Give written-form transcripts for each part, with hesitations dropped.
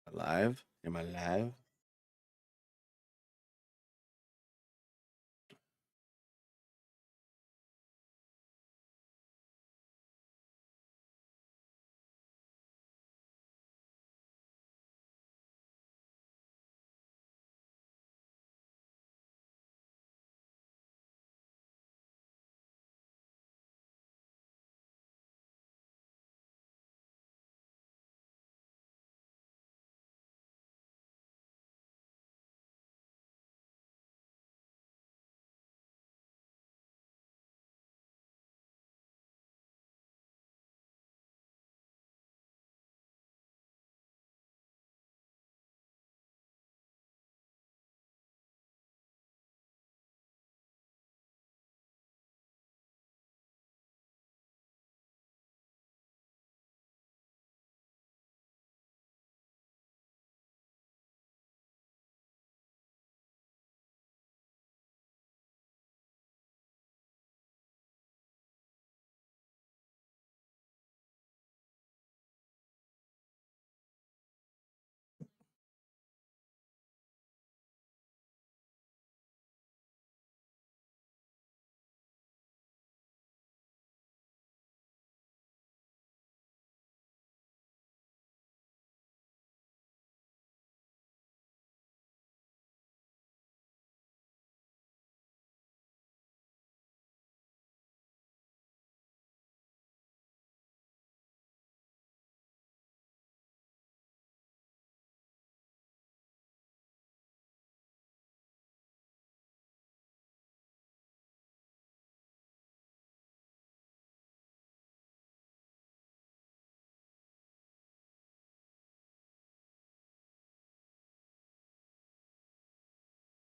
Alive? Am I live?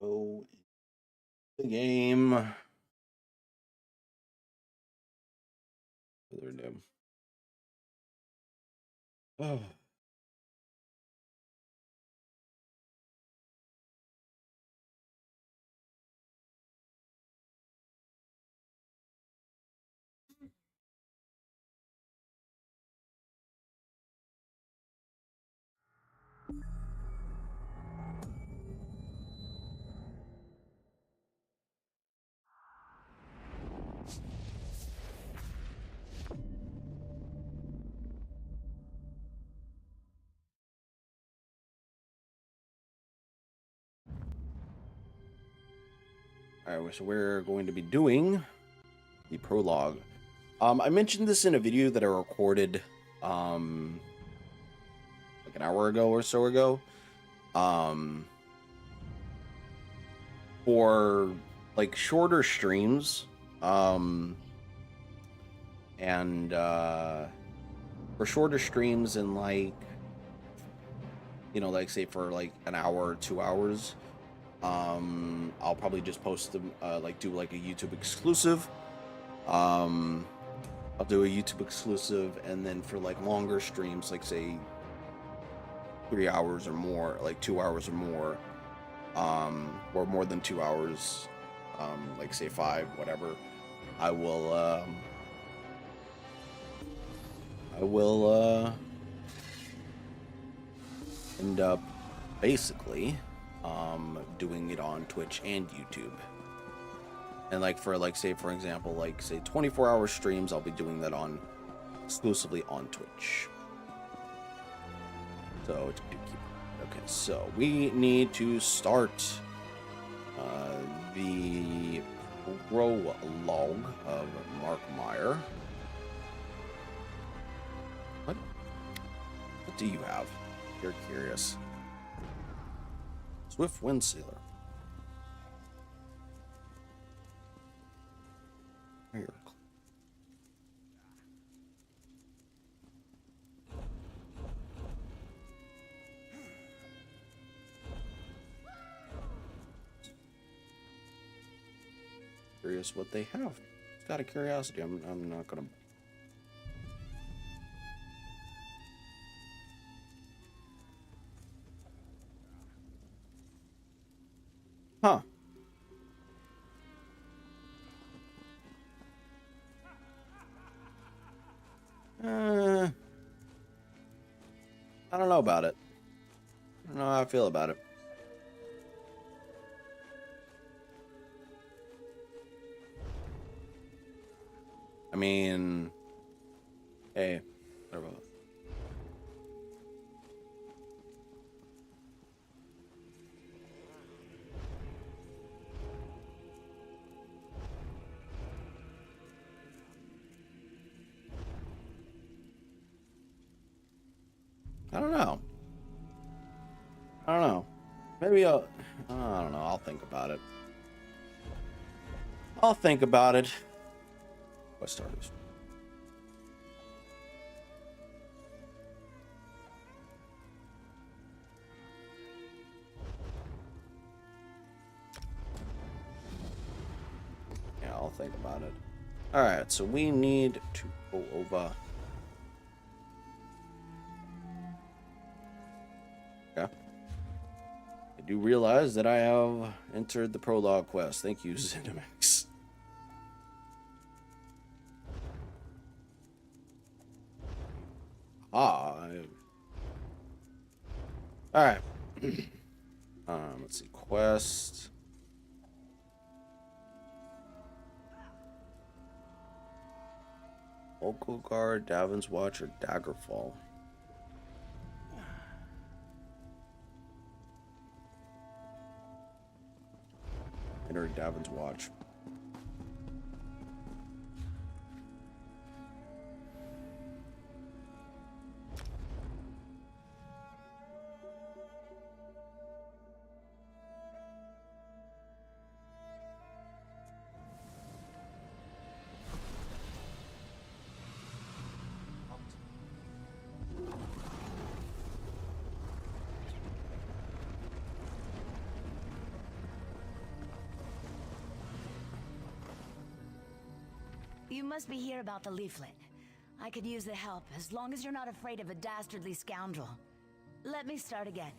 Oh, the game. Further ado. Oh. All right, so we're going to be doing the prologue. I mentioned this in a video that I recorded like an hour ago or so ago. Um, for like shorter streams. And for shorter streams and like like say for like an hour or 2 hours, I'll probably just post them, like do like a YouTube exclusive. I'll do a YouTube exclusive, and then for like longer streams, like say 3 hours or more, like 2 hours or more, or more than 2 hours, like say five, whatever, I will, I will end up basically doing it on Twitch and YouTube. And like for like say for example, like say 24-hour streams, I'll be doing that on exclusively on Twitch. So okay, so we need to start the prologue of Mirkmire. What do you have? You're curious. Swift Wind Sealer. Here. Curious what they have. It's out of curiosity. I'm not gonna. Huh. I don't know about it. I don't know how I feel about it. I mean, hey, whatever. I don't know. I don't know. Maybe I don't know. I'll think about it. I'll think about it. What starters? Yeah, I'll think about it. Alright, so we need to go over. Okay. I do realize that I have entered the prologue quest. Thank you, Zenimax. Alright. Let's see. Quest. Local Guard, Davin's Watch, or Daggerfall. Enter Davin's Watch. You must be here about the leaflet. I could use the help, as long as you're not afraid of a dastardly scoundrel. Let me start again.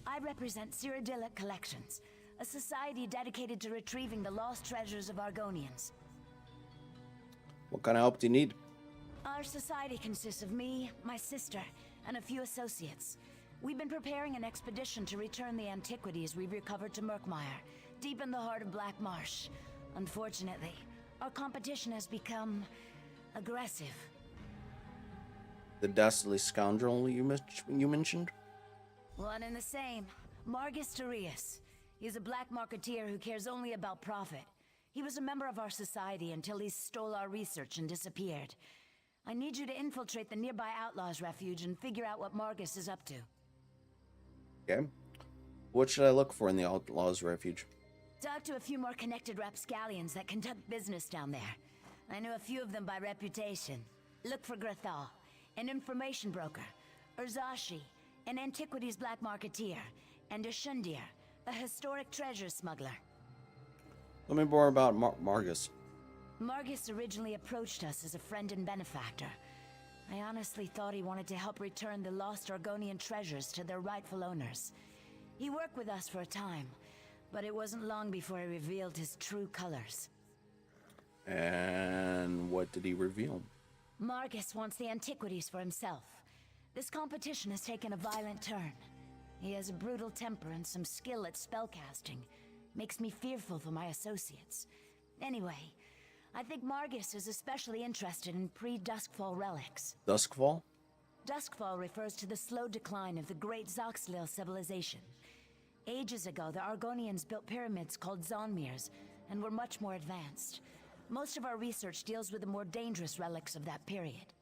I represent Cyrodiilic Collections, a society dedicated to retrieving the lost treasures of Argonians. What kind of help do you need? Our society consists of me, my sister, and a few associates. We've been preparing an expedition to return the antiquities we've recovered to Mirkmire, deep in the heart of Black Marsh. Unfortunately, our competition has become aggressive. The dastardly scoundrel you mentioned? One and the same. Margus Darius. He's a black marketeer who cares only about profit. He was a member of our society until he stole our research and disappeared. I need you to infiltrate the nearby Outlaws Refuge and figure out what Margus is up to. Okay. What should I look for in the Outlaws Refuge? Talk to a few more connected rapscallions that conduct business down there. I know a few of them by reputation. Look for Grathal, an information broker, Urzashi, an antiquities black marketeer, and Ashundir, a historic treasure smuggler. Tell me more about Margus. Margus originally approached us as a friend and benefactor. I honestly thought he wanted to help return the lost Argonian treasures to their rightful owners. He worked with us for a time, but it wasn't long before he revealed his true colors. And what did he reveal? Margus wants the antiquities for himself. This competition has taken a violent turn. He has a brutal temper and some skill at spellcasting. Makes me fearful for my associates. Anyway, I think Margus is especially interested in pre-Duskfall relics. Duskfall? Duskfall refers to the slow decline of the great Zoxlil civilization. Ages ago, the Argonians built pyramids called Zonmirs, and were much more advanced. Most of our research deals with the more dangerous relics of that period.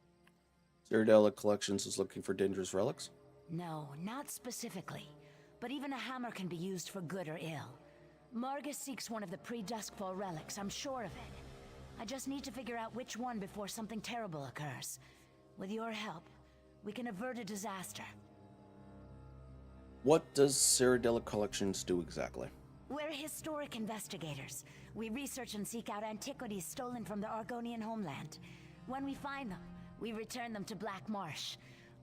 Cyrodiilic Collections is looking for dangerous relics? No, not specifically. But even a hammer can be used for good or ill. Margus seeks one of the pre-Duskfall relics, I'm sure of it. I just need to figure out which one before something terrible occurs. With your help, we can avert a disaster. What does Cyrodiilic Collections do exactly? We're historic investigators. We research and seek out antiquities stolen from the Argonian homeland. When we find them, we return them to Black Marsh.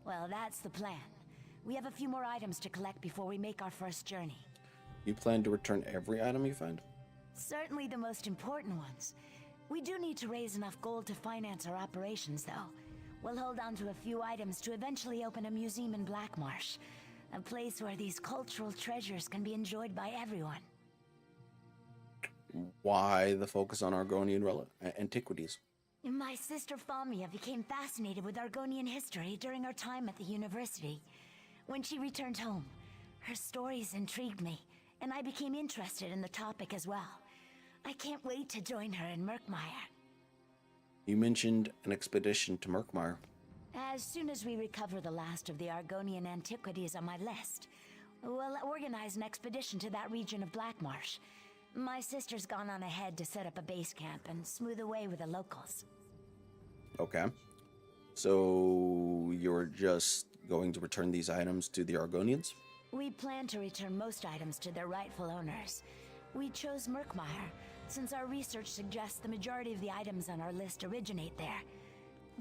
Well, that's the plan. We have a few more items to collect before we make our first journey. You plan to return every item you find? Certainly the most important ones. We do need to raise enough gold to finance our operations, though. We'll hold on to a few items to eventually open a museum in Blackmarsh. A place where these cultural treasures can be enjoyed by everyone. Why the focus on Argonian antiquities? My sister Famia became fascinated with Argonian history during her time at the university. When she returned home, her stories intrigued me, and I became interested in the topic as well. I can't wait to join her in Mirkmire. You mentioned an expedition to Mirkmire. As soon as we recover the last of the Argonian antiquities on my list, we'll organize an expedition to that region of Blackmarsh. My sister's gone on ahead to set up a base camp and smooth the way with the locals. Okay. So you're just going to return these items to the Argonians? We plan to return most items to their rightful owners. We chose Mirkmire, since our research suggests the majority of the items on our list originate there.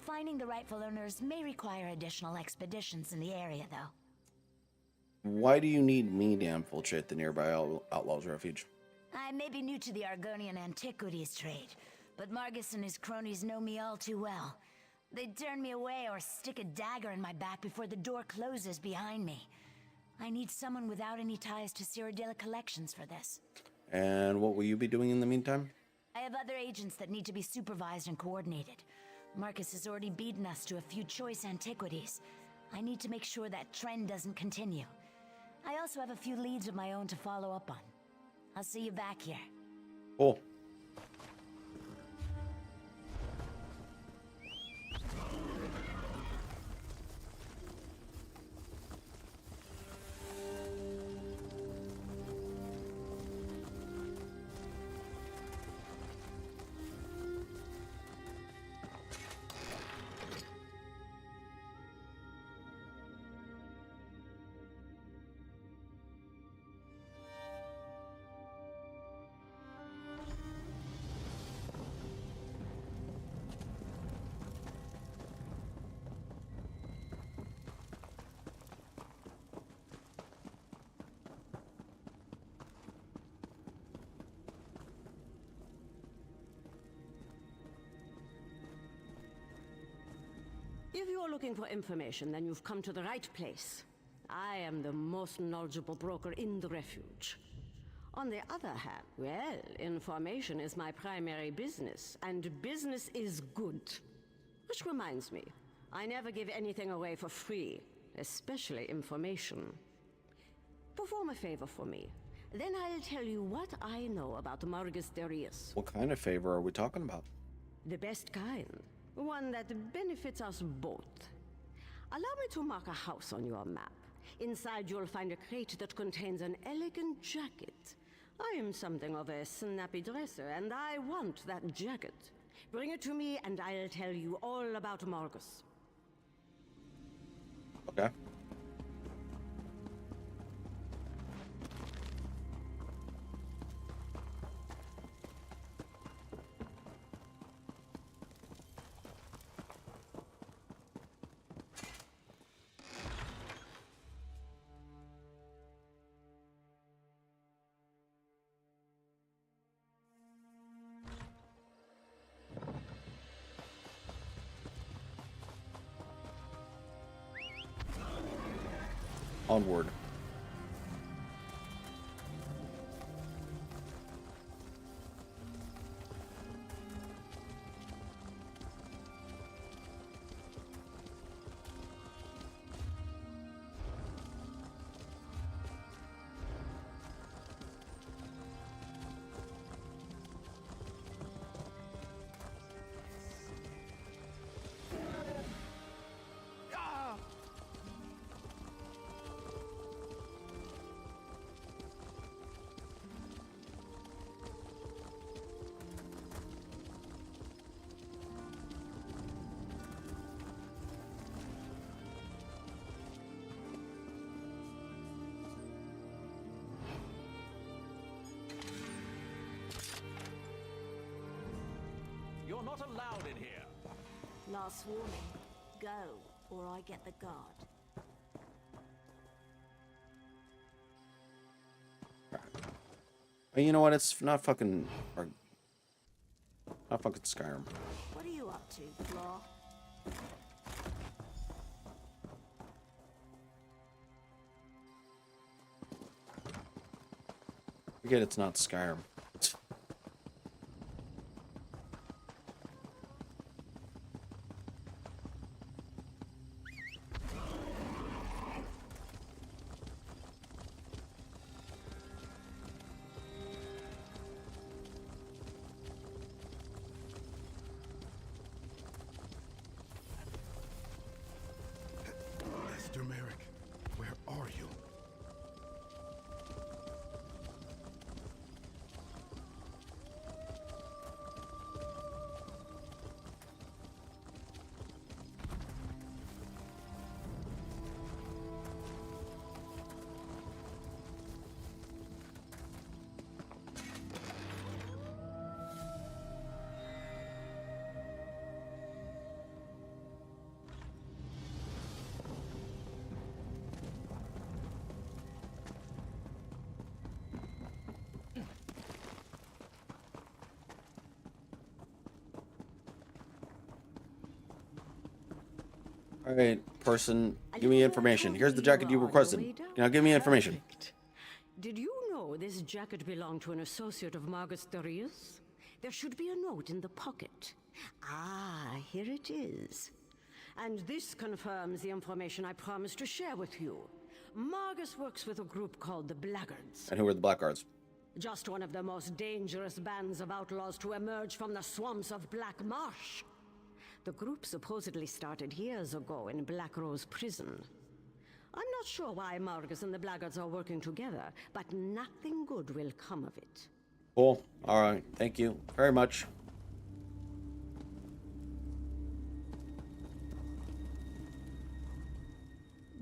Finding the rightful owners may require additional expeditions in the area, though. Why do you need me to infiltrate the nearby Outlaws' Refuge? I may be new to the Argonian antiquities trade, but Margus and his cronies know me all too well. They'd turn me away or stick a dagger in my back before the door closes behind me. I need someone without any ties to Cyrodiila collections for this. And what will you be doing in the meantime? I have other agents that need to be supervised and coordinated. Marcus has already beaten us to a few choice antiquities. I need to make sure that trend doesn't continue. I also have a few leads of my own to follow up on. I'll see you back here. Cool. If you're looking for information, then you've come to the right place. I am the most knowledgeable broker in the refuge. On the other hand, well, information is my primary business, and business is good. Which reminds me, I never give anything away for free, especially information. Perform a favor for me, then I'll tell you what I know about Margus Darius. What kind of favor are we talking about? The best kind. One that benefits us both. Allow me to mark a house on your map. Inside you'll find a crate that contains an elegant jacket. I am something of a snappy dresser, and I want that jacket. Bring it to me, and I'll tell you all about Margus. Okay. Onward. You're not allowed in here. Last warning. Go, or I get the guard. You know what? It's not fucking... Not fucking Skyrim. What are you up to, Flaw? Forget it's not Skyrim. It's... Mr. Merrick, where are you? All right, person, give me information. Here's the jacket you requested. Now give me information. Perfect. Did you know this jacket belonged to an associate of Margus Darius? There should be a note in the pocket. Ah, here it is. And this confirms the information I promised to share with you. Margus works with a group called the Blackguards. And who are the Blackguards? Just one of the most dangerous bands of outlaws to emerge from the swamps of Black Marsh. The group supposedly started years ago in Black Rose Prison. I'm not sure why Margus and the Blackguards are working together, but nothing good will come of it. Cool. All right. Thank you very much.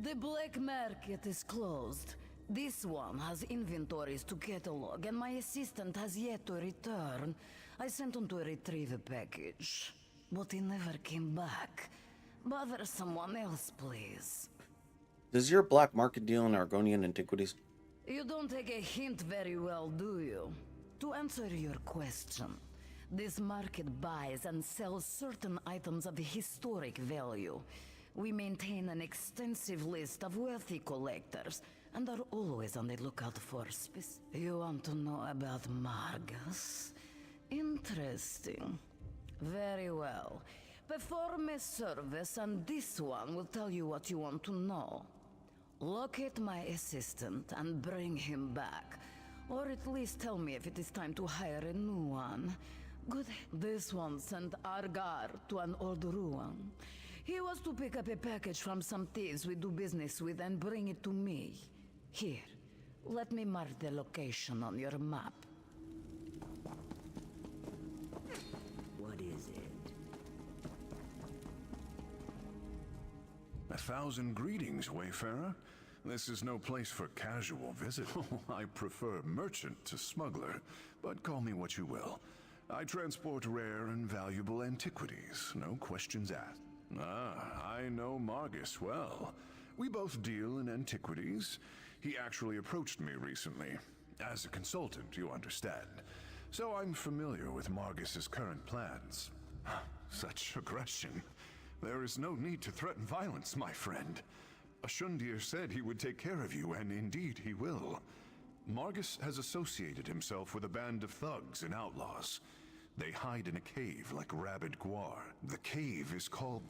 The black market is closed. This one has inventories to catalog, and my assistant has yet to return. I sent him to retrieve a package, but he never came back. Bother someone else, please. Does your black market deal in Argonian antiquities? You don't take a hint very well, do you? To answer your question, this market buys and sells certain items of historic value. We maintain an extensive list of wealthy collectors and are always on the lookout for You want to know about Margus? Interesting. Very well. Perform a service and this one will tell you what you want to know. Locate my assistant and bring him back. Or at least tell me if it is time to hire a new one. Good. This one sent Argar to an old ruin. He was to pick up a package from some thieves we do business with and bring it to me. Here, let me mark the location on your map. What is it? 1,000 greetings, Wayfarer. This is no place for casual visit. I prefer merchant to smuggler, but call me what you will. I transport rare and valuable antiquities, no questions asked. Ah, I know Margus well. We both deal in antiquities. He actually approached me recently. As a consultant, you understand. So I'm familiar with Margus's current plans. Such aggression. There is no need to threaten violence, my friend. Ashundir said he would take care of you, and indeed he will. Margus has associated himself with a band of thugs and outlaws. They hide in a cave like rabid guar. The cave is called...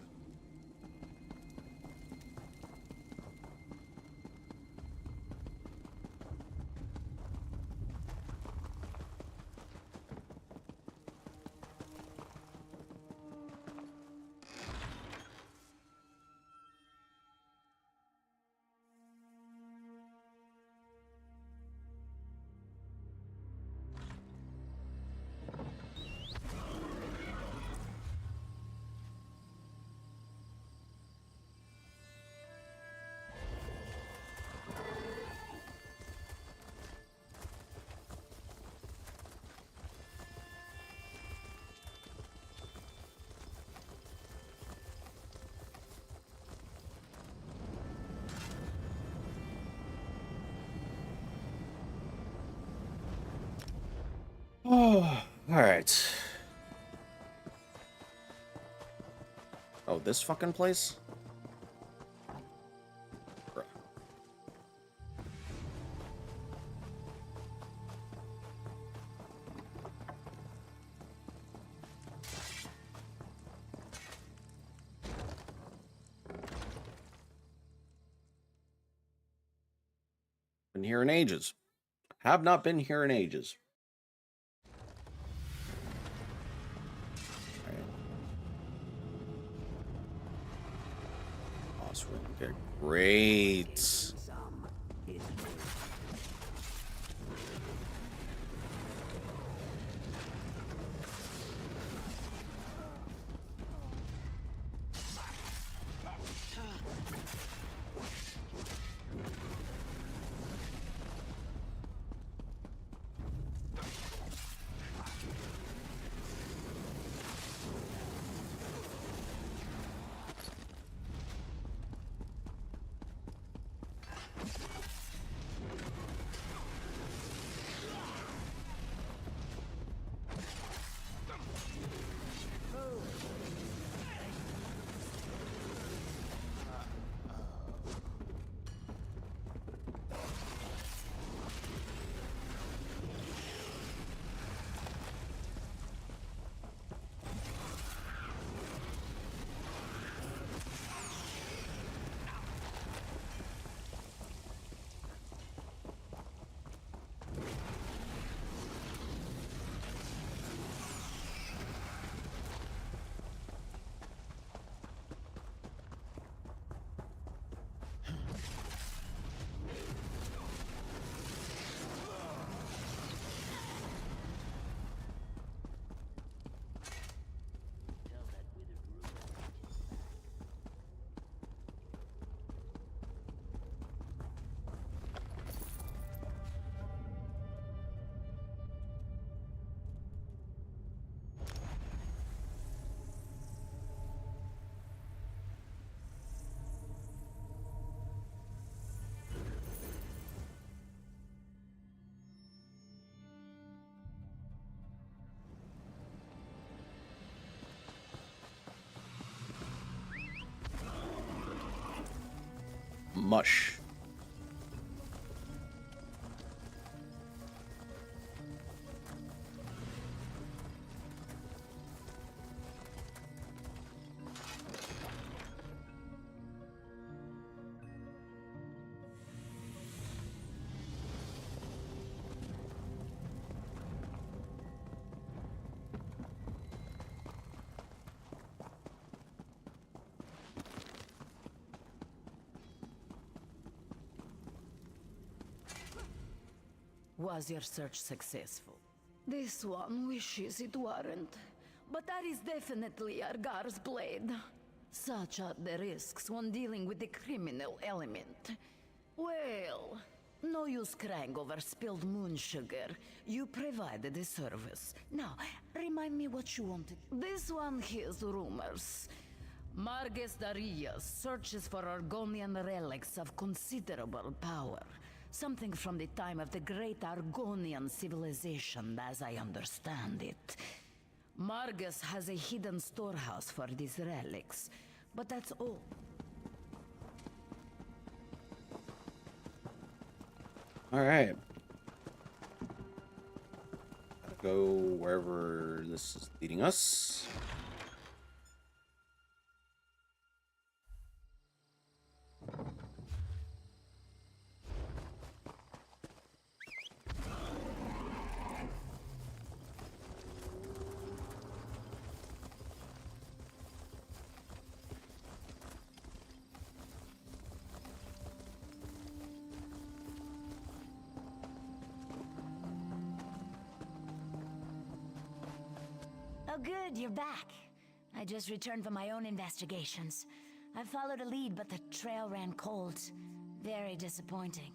Oh, all right. Oh, this fucking place? Bruh. Been here in ages. Have not been here in ages. All right. Boss room. Okay, great. Mush. Was your search successful? This one wishes it weren't. But that is definitely Argar's blade. Such are the risks when dealing with the criminal element. Well, no use crying over spilled moon sugar. You provided the service. Now, remind me what you wanted. This one hears rumors. Margus Darius searches for Argonian relics of considerable power. Something from the time of the great Argonian civilization, as I understand it. Margus has a hidden storehouse for these relics, but that's all. All right. Gotta go wherever this is leading us. Oh good, you're back. I just returned from my own investigations. I followed a lead, but the trail ran cold. Very disappointing.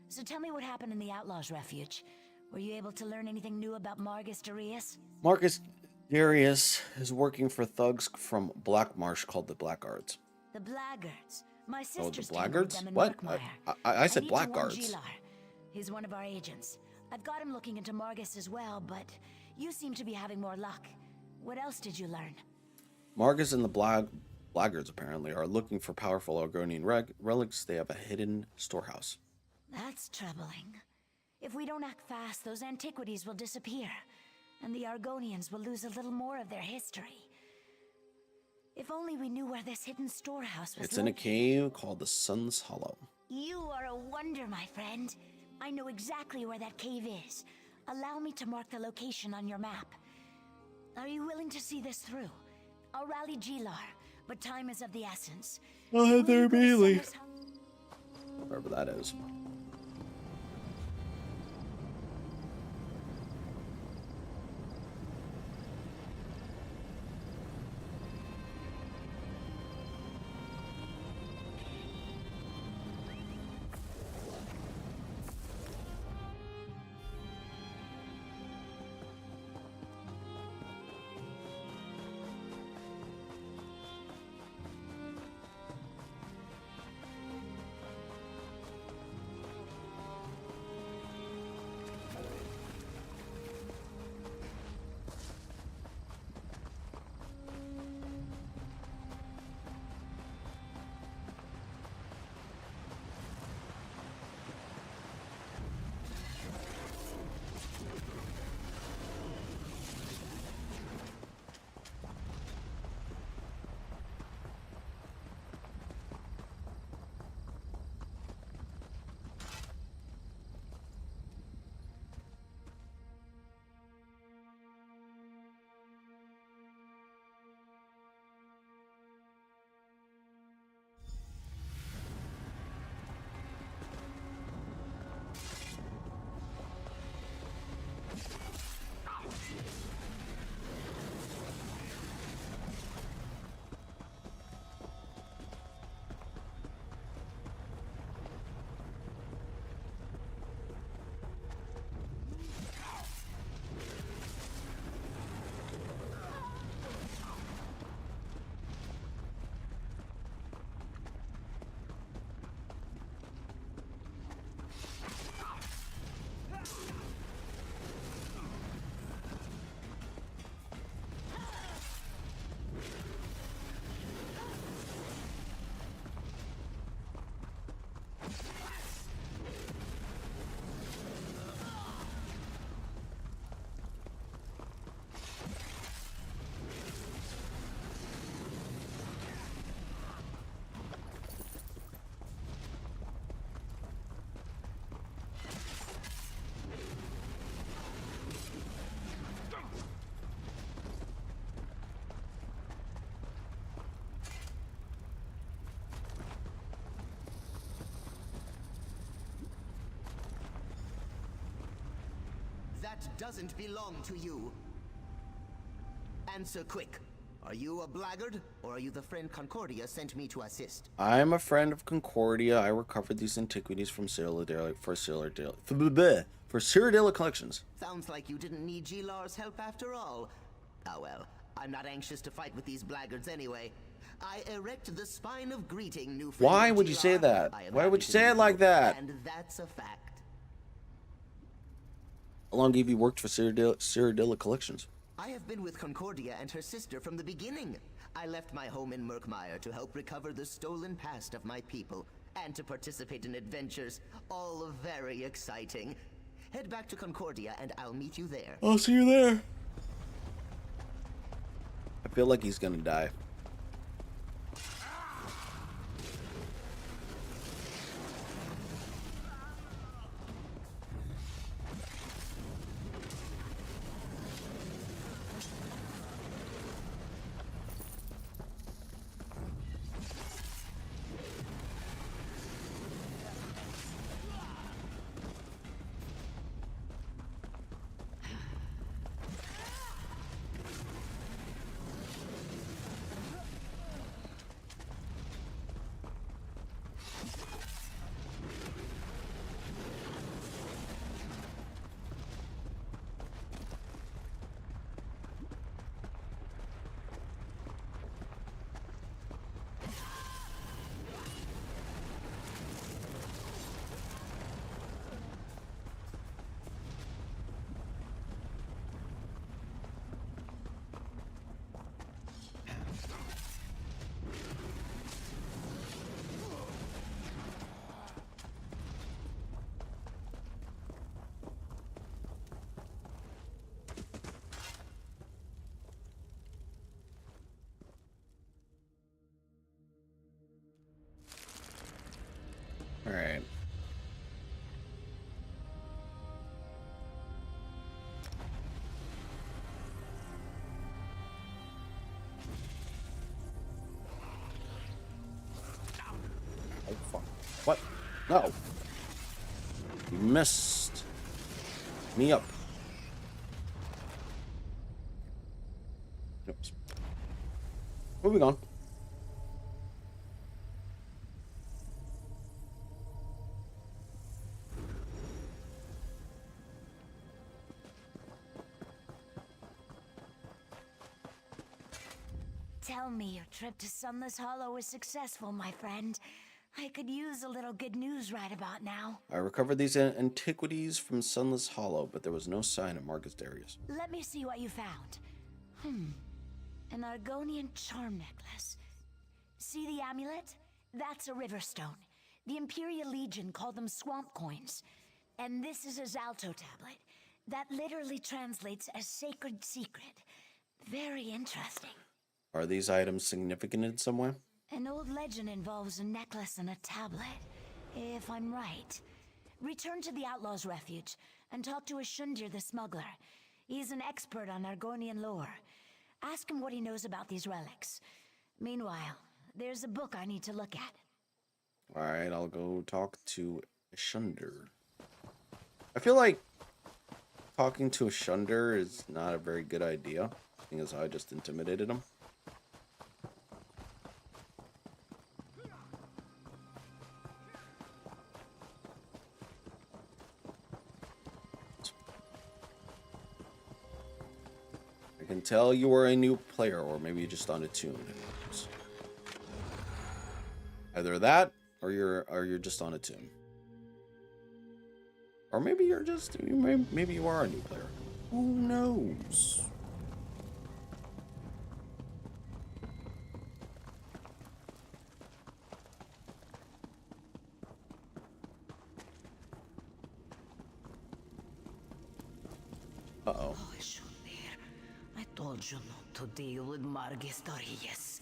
So tell me what happened in the Outlaws' Refuge. Were you able to learn anything new about Margus Darius? Marcus Darius is working for thugs from Black Marsh called the Blackguards. The Blackguards. My Oh, sister's the tangled Blackguards? them in What? Mirkmire. I said need to warn Blackguards. Gilar. He's one of our agents. I've got him looking into Margus as well, but you seem to be having more luck. What else did you learn? Margus and the Blackguards apparently are looking for powerful Argonian relics. They have a hidden storehouse. That's troubling. If we don't act fast, those antiquities will disappear, and the Argonians will lose a little more of their history. If only we knew where this hidden storehouse was It's in a located. cave called the Sun's Hollow. You are a wonder, my friend. I know exactly where that cave is. Allow me to mark the location on your map. Are you willing to see this through? I'll rally Gilar, but time is of the essence. I'll head there Will you go to immediately. Summer's- Wherever that is. That doesn't belong to you. Answer quick. Are you a blackguard, or are you the friend Concordia sent me to assist? I'm a friend of Concordia. I recovered these antiquities from Cyrodiil for Cyrodiil collections. Sounds like you didn't need Gilar's help after all. Ah well, I'm not anxious to fight with these blackguards anyway. I erect the spine of greeting, new friend. Why of would you say Gilar. that? I am Why happy would you to say meet it like you, that? And that's a fact. How long have you worked for Cyrodiil collections? I have been with Concordia and her sister from the beginning. I left my home in Mirkmire to help recover the stolen past of my people, and to participate in adventures, all very exciting. Head back to Concordia and I'll meet you there. I'll see you there. I feel like he's gonna die. No. You messed me up. Oops. Moving on. Tell me your trip to Sunless Hollow was successful, my friend. I could use a little good news right about now. I recovered these antiquities from Sunless Hollow, but there was no sign of Marcus Darius. Let me see what you found. An Argonian charm necklace. See the amulet? That's a river stone. The Imperial Legion called them swamp coins. And this is a Zalto tablet. That literally translates as sacred secret. Very interesting. Are these items significant in some way? An old legend involves a necklace and a tablet, if I'm right. Return to the Outlaws' Refuge and talk to Ashundir the smuggler. He's an expert on Argonian lore. Ask him what he knows about these relics. Meanwhile, there's a book I need to look at. Alright, I'll go talk to Ashundir. I feel like talking to Ashundir is not a very good idea, seeing as I just intimidated him. I can tell you are a new player, or maybe just unattuned. Either that, or you're just unattuned, or maybe you're just maybe you are a new player. Who knows? Uh-oh. Oh, Shunir, I told you not to deal with Margis Darius.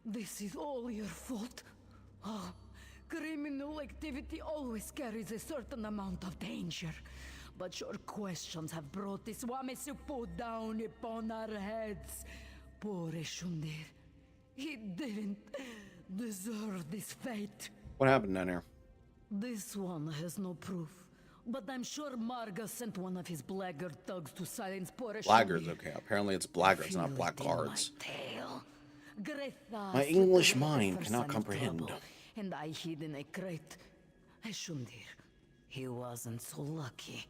This is all your fault. Oh, criminal activity always carries a certain amount of danger. But your questions have brought this Wamesupo down upon our heads. Poor Shunir. He didn't deserve this fate. What happened down here? This one has no proof. But I'm sure Marga sent one of his blackguard thugs to silence poor Blackguards, Shunir. okay. Apparently it's blackguards, not blackguards. My English mind cannot comprehend. Trouble, and I hid in a crate. Ashundir, he wasn't so lucky.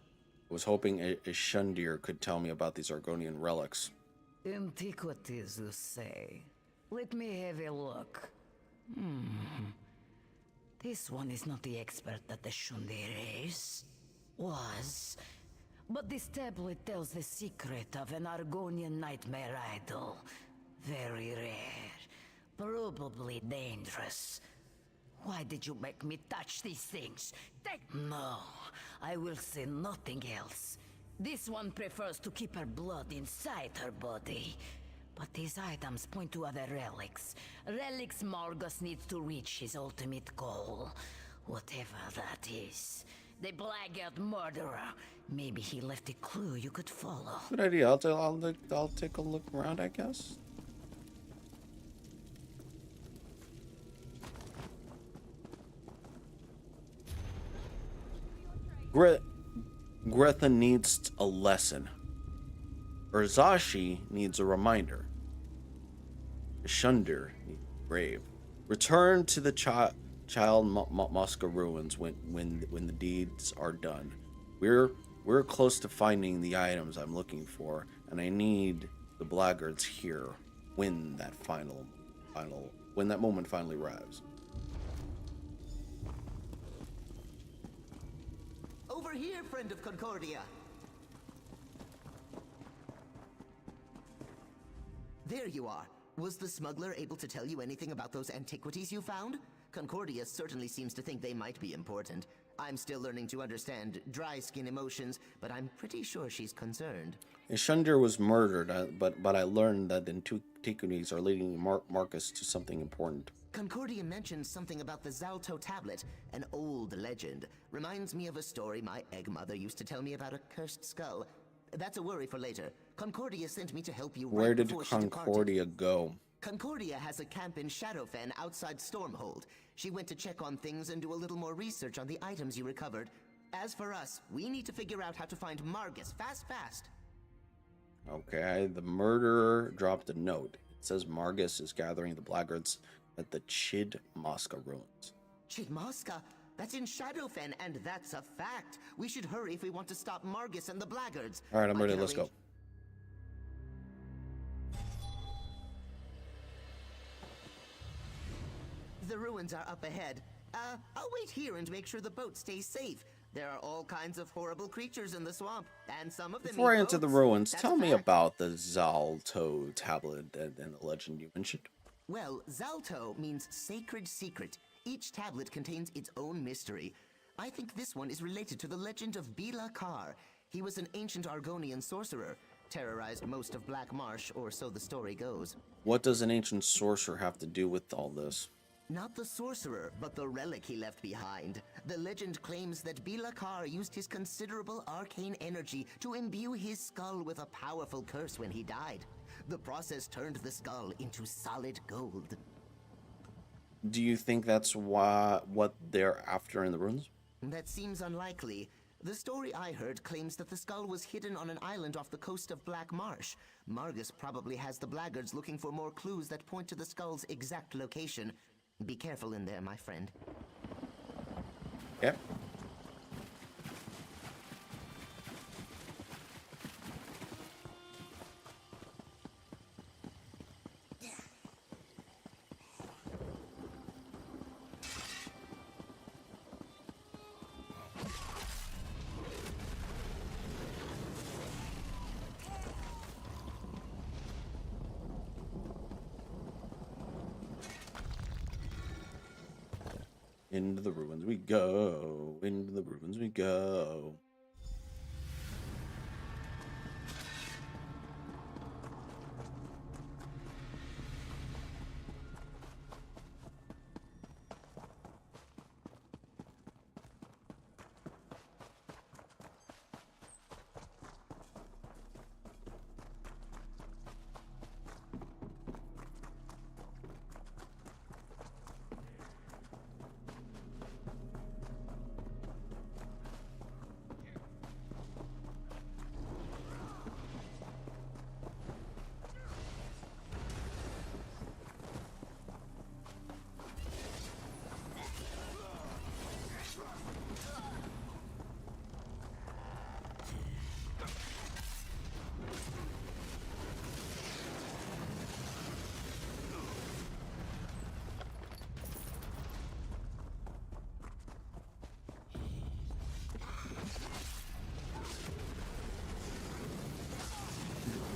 I was hoping Ashundir could tell me about these Argonian relics. Antiquities, you say? Let me have a look. This one is not the expert that Ashundir is. Was. But this tablet tells the secret of an Argonian nightmare idol. Very rare. Probably dangerous. Why did you make me touch these things? No, I will say nothing else. This one prefers to keep her blood inside her body. But these items point to other relics. Relics Margus needs to reach his ultimate goal. Whatever that is. The blackguard murderer. Maybe he left a clue you could follow. Good idea. I'll take a look around, I guess. Gretha needs a lesson. Urzashi needs a reminder. Ashundir needs brave. Return to the child Mosca ruins when the deeds are done. We're close to finding the items I'm looking for, and I need the blackguards here when that when that moment finally arrives. Over here, friend of Concordia. There you are. Was the smuggler able to tell you anything about those antiquities you found? Concordia certainly seems to think they might be important. I'm still learning to understand dry skin emotions, but I'm pretty sure she's concerned. Ashundir was murdered, but I learned that the antiquities are leading Marcus to something important. Concordia mentions something about the Zalto tablet, an old legend. Reminds me of a story my egg mother used to tell me about a cursed skull. That's a worry for later. Concordia sent me to help you. Where right did before she departed. Concordia go? Concordia has a camp in Shadowfen outside Stormhold. She went to check on things and do a little more research on the items you recovered. As for us, we need to figure out how to find Margus fast. Okay, the murderer dropped a note. It says Margus is gathering the blackguards at the Chidmosca ruins. Chidmosca? That's in Shadowfen, and that's a fact. We should hurry if we want to stop Margus and the blackguards. All right, I'm ready. I can Let's go. The ruins are up ahead. I'll wait here and make sure the boat stays safe. There are all kinds of horrible creatures in the swamp, and some of them Before eat I enter the boats. ruins, That's tell a me fact. about the Zalto tablet and the legend you mentioned. Well, Zalto means sacred secret. Each tablet contains its own mystery. I think this one is related to the legend of Bila Kar. He was an ancient Argonian sorcerer, terrorized most of Black Marsh, or so the story goes. What does an ancient sorcerer have to do with all this? Not the sorcerer, but the relic he left behind. The legend claims that Bila Kar used his considerable arcane energy to imbue his skull with a powerful curse when he died. The process turned the skull into solid gold. Do you think that's what they're after in the ruins? That seems unlikely. The story I heard claims that the skull was hidden on an island off the coast of Black Marsh. Margus probably has the blackguards looking for more clues that point to the skull's exact location. Be careful in there, my friend. Yep. Into the ruins we go. Into the ruins we go.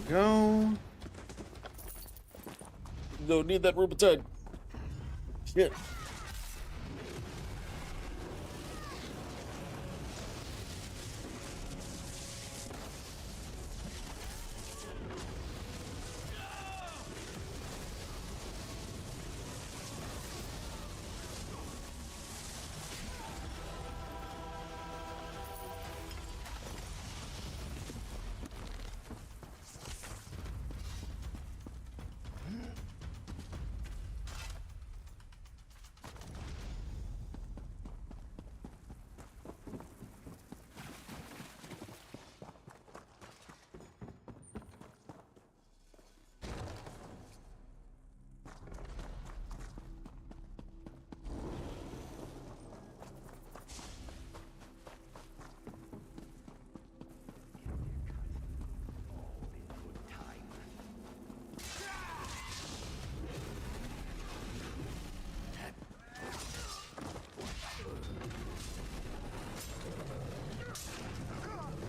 Go. Don't need that rubitide. Shit.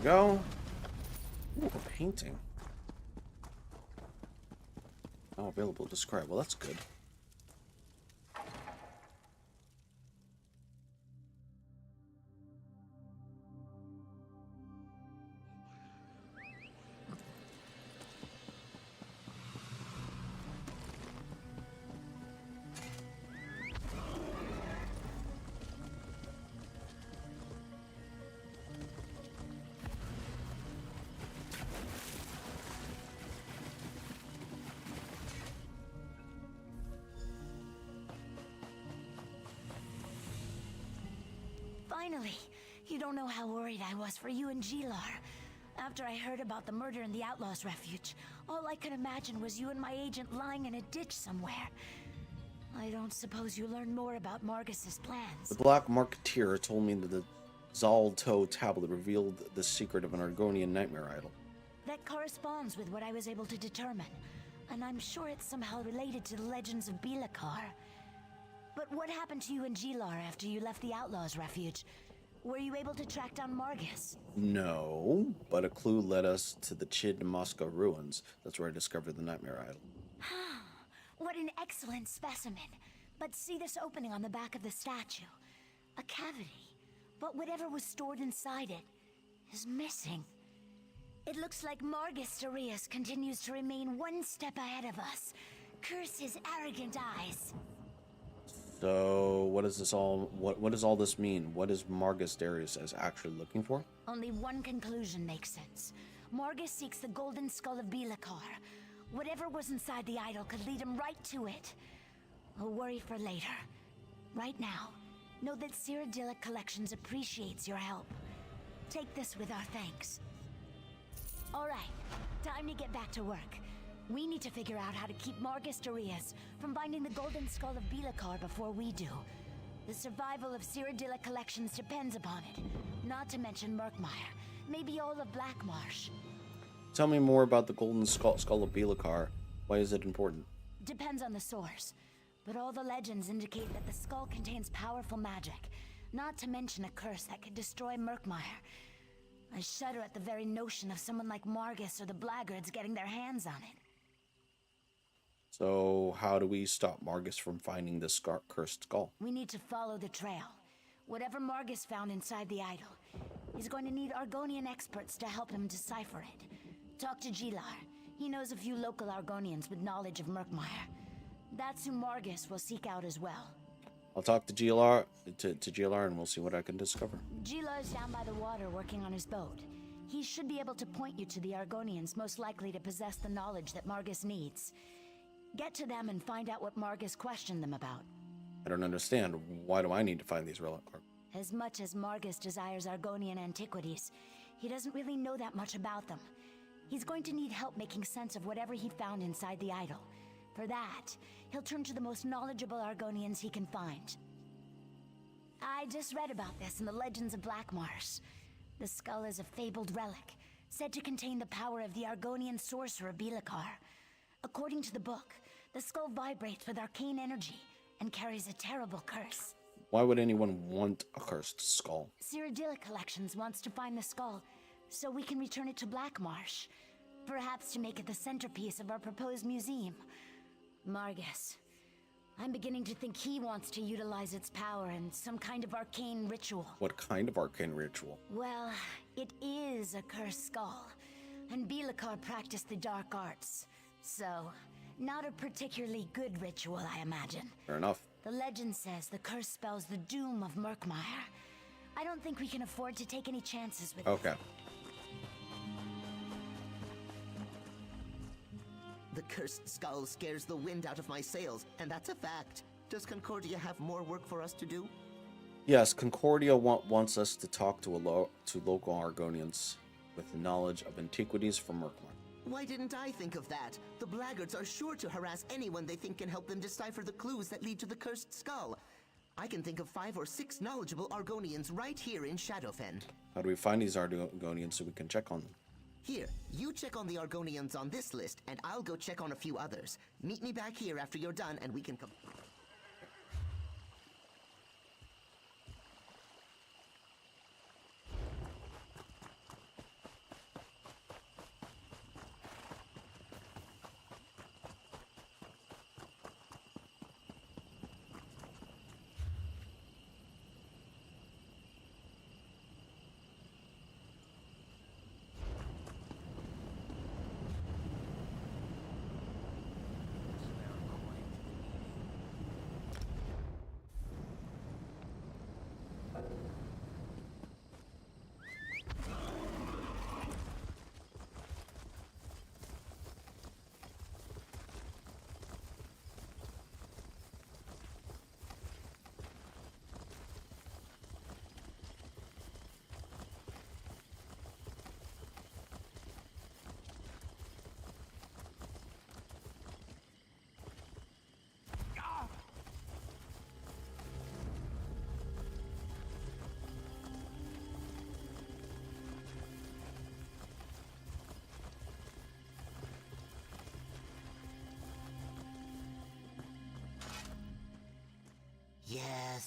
Go. Ooh, a painting. Oh, available to describe. Well, that's good. Finally! You don't know how worried I was for you and Gilar. After I heard about the murder in the Outlaws' Refuge, all I could imagine was you and my agent lying in a ditch somewhere. I don't suppose you learned more about Margus's plans. The Black Marketeer told me that the Zalto tablet revealed the secret of an Argonian nightmare idol. That corresponds with what I was able to determine, and I'm sure it's somehow related to the legends of Bilakar. But what happened to you and Gilar after you left the Outlaws' Refuge? Were you able to track down Margus? No, but a clue led us to the Chid-Mosca ruins. That's where I discovered the nightmare idol. What an excellent specimen. But see this opening on the back of the statue? A cavity. But whatever was stored inside it is missing. It looks like Margus Darius continues to remain one step ahead of us. Curse his arrogant eyes. So, what does all this mean? What is Margus Darius actually looking for? Only one conclusion makes sense. Margus seeks the golden skull of Bilakar. Whatever was inside the idol could lead him right to it. A worry for later. Right now, know that Cyrodiilic Collections appreciates your help. Take this with our thanks. Alright, time to get back to work. We need to figure out how to keep Margus Darius from finding the golden skull of Bilakar before we do. The survival of Cyrodiilic Collections depends upon it. Not to mention Mirkmire. Maybe all of Blackmarsh. Tell me more about the golden skull of Bilakar. Why is it important? Depends on the source. But all the legends indicate that the skull contains powerful magic. Not to mention a curse that could destroy Mirkmire. I shudder at the very notion of someone like Margus or the Blackguards getting their hands on it. So, how do we stop Margus from finding this cursed skull? We need to follow the trail. Whatever Margus found inside the idol, he's going to need Argonian experts to help him decipher it. Talk to Gilar. He knows a few local Argonians with knowledge of Mirkmire. That's who Margus will seek out as well. I'll talk to Gilar, and we'll see what I can discover. Gilar's down by the water working on his boat. He should be able to point you to the Argonians most likely to possess the knowledge that Margus needs. Get to them and find out what Margus questioned them about. I don't understand. Why do I need to find these relics? As much as Margus desires Argonian antiquities, he doesn't really know that much about them. He's going to need help making sense of whatever he found inside the idol. For that, he'll turn to the most knowledgeable Argonians he can find. I just read about this in the Legends of Blackmarsh. The skull is a fabled relic, said to contain the power of the Argonian sorcerer Bilakar. According to the book, the skull vibrates with arcane energy and carries a terrible curse. Why would anyone want a cursed skull? Cyrodiilic Collections wants to find the skull, so we can return it to Blackmarsh. Perhaps to make it the centerpiece of our proposed museum. Margus. I'm beginning to think he wants to utilize its power in some kind of arcane ritual. What kind of arcane ritual? Well, it is a cursed skull, and Bilakar practiced the dark arts. So, not a particularly good ritual, I imagine. Fair enough. The legend says the curse spells the doom of Mirkmire. I don't think we can afford to take any chances with Okay. The cursed skull scares the wind out of my sails, and that's a fact. Does Concordia have more work for us to do? Yes, Concordia wants us to talk to local Argonians with knowledge of antiquities from Mirkmire. Why didn't I think of that? The Blackguards are sure to harass anyone they think can help them decipher the clues that lead to the cursed skull. I can think of 5 or 6 knowledgeable Argonians right here in Shadowfen. How do we find these Argonians so we can check on them? Here, you check on the Argonians on this list, and I'll go check on a few others. Meet me back here after you're done, and we can come...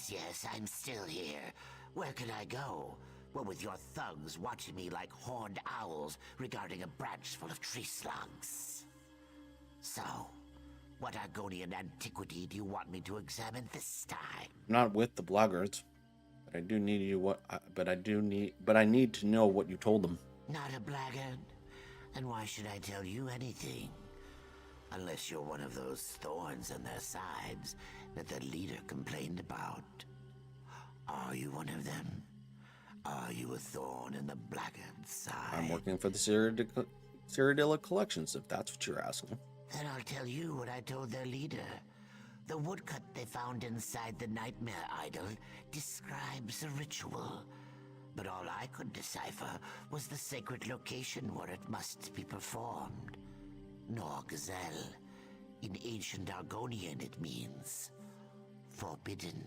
Yes, I'm still here. Where can I go? Well, with your thugs watching me like horned owls regarding a branch full of tree slugs. So, what Argonian antiquity do you want me to examine this time? Not with the blackguards, but I do need you. But I need to know what you told them. Not a blackguard? And why should I tell you anything? Unless you're one of those thorns in their sides that the leader complained about. Are you one of them? Are you a thorn in the blackguard's side? I'm working for the Cyrodiila collections, if that's what you're asking. Then I'll tell you what I told their leader. The woodcut they found inside the Nightmare Idol describes a ritual. But all I could decipher was the sacred location where it must be performed. Norgzel. In ancient Argonian it means forbidden.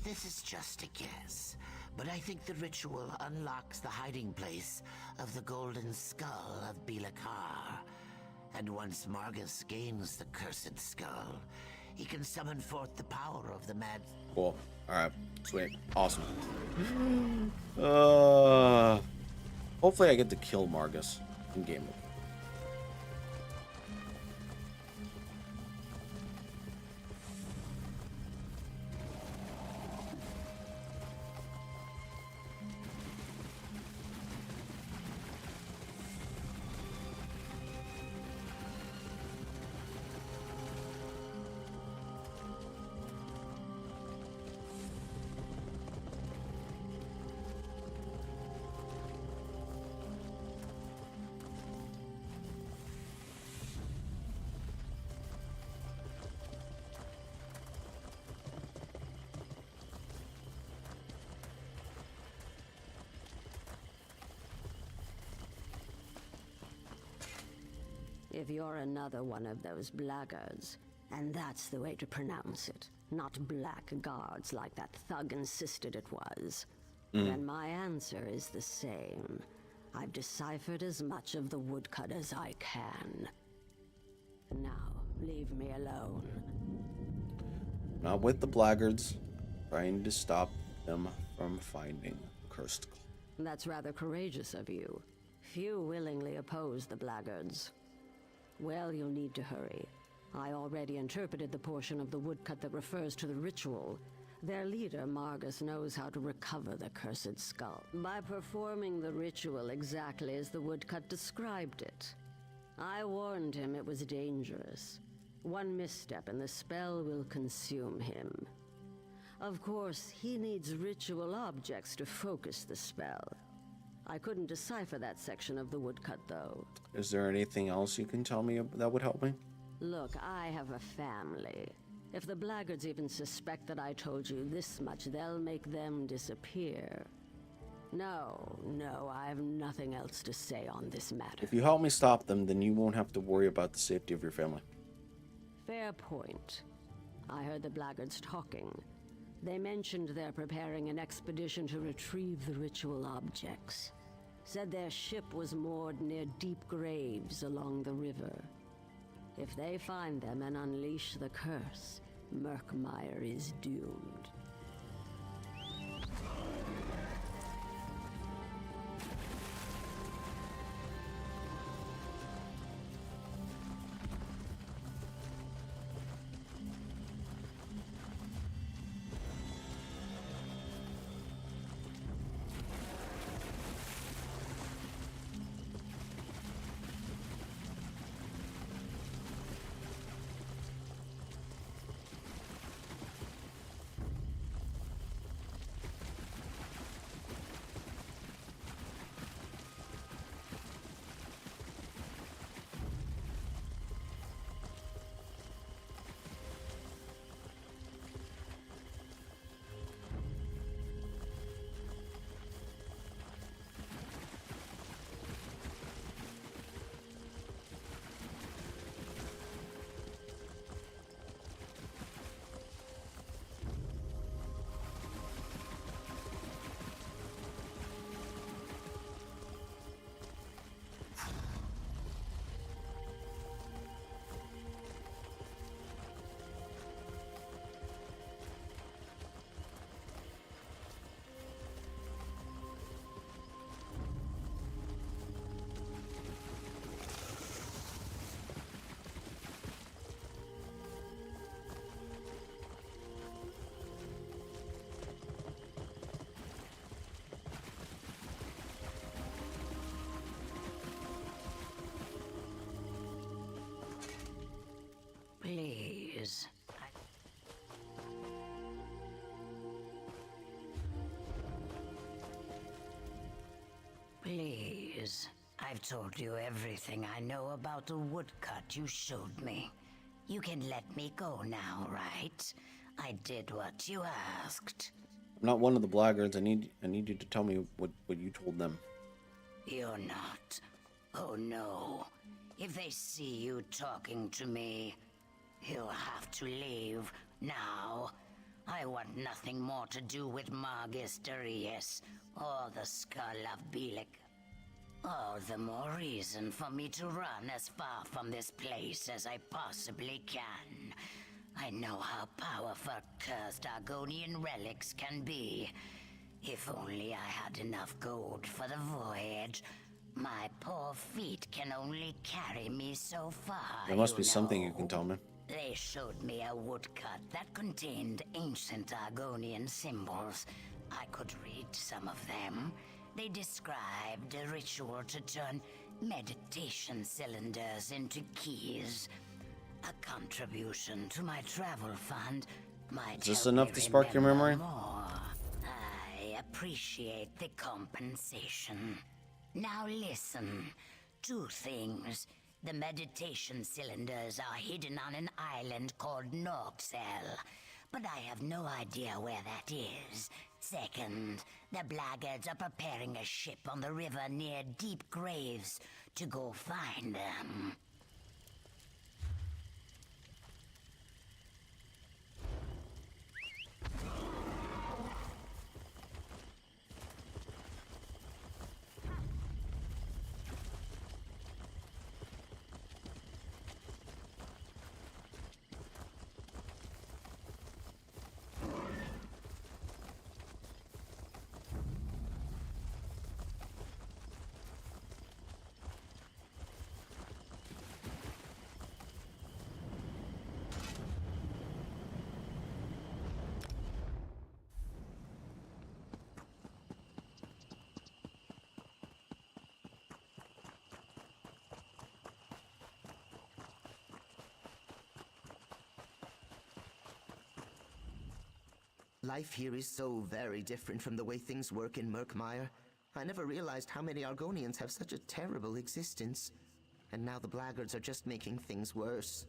This is just a guess, but I think the ritual unlocks the hiding place of the golden skull of Bilakar. And once Margus gains the cursed skull, he can summon forth the power of the mad... Cool. Alright. Sweet. Awesome. Hopefully I get to kill Margus in game mode. If you're another one of those blackguards, and that's the way to pronounce it, not blackguards like that thug insisted it was, then my answer is the same. I've deciphered as much of the woodcut as I can. Now, leave me alone. Not with the blackguards. Trying to stop them from finding cursed. That's rather courageous of you. Few willingly oppose the blackguards. Well, you'll need to hurry. I already interpreted the portion of the woodcut that refers to the ritual. Their leader, Margus, knows how to recover the cursed skull by performing the ritual exactly as the woodcut described it. I warned him it was dangerous. One misstep and the spell will consume him. Of course, he needs ritual objects to focus the spell. I couldn't decipher that section of the woodcut, though. Is there anything else you can tell me that would help me? Look, I have a family. If the blackguards even suspect that I told you this much, they'll make them disappear. No, I have nothing else to say on this matter. If you help me stop them, then you won't have to worry about the safety of your family. Fair point. I heard the blackguards talking. They mentioned they're preparing an expedition to retrieve the ritual objects. Said their ship was moored near deep graves along the river. If they find them and unleash the curse, Mirkmire is doomed. I've told you everything I know about the woodcut you showed me. You can let me go now, right? I did what you asked. I'm not one of the blackguards. I need you to tell me what you told them. You're not. Oh no. If they see you talking to me, you'll have to leave now. I want nothing more to do with Margus Darius or the Skull of Belek. All the more reason for me to run as far from this place as I possibly can. I know how powerful cursed Argonian relics can be. If only I had enough gold for the voyage. My poor feet can only carry me so far. There must be something you can tell me. They showed me a woodcut that contained ancient Argonian symbols. I could read some of them. They described a ritual to turn meditation cylinders into keys. A contribution to my travel fund might Is this help enough me to spark your remember memory? more. I appreciate the compensation. Now listen. 2 things. The meditation cylinders are hidden on an island called Norksel, but I have no idea where that is. Second, the blackguards are preparing a ship on the river near Deep Graves to go find them. Life here is so very different from the way things work in Mirkmire. I never realized how many Argonians have such a terrible existence. And now the blackguards are just making things worse.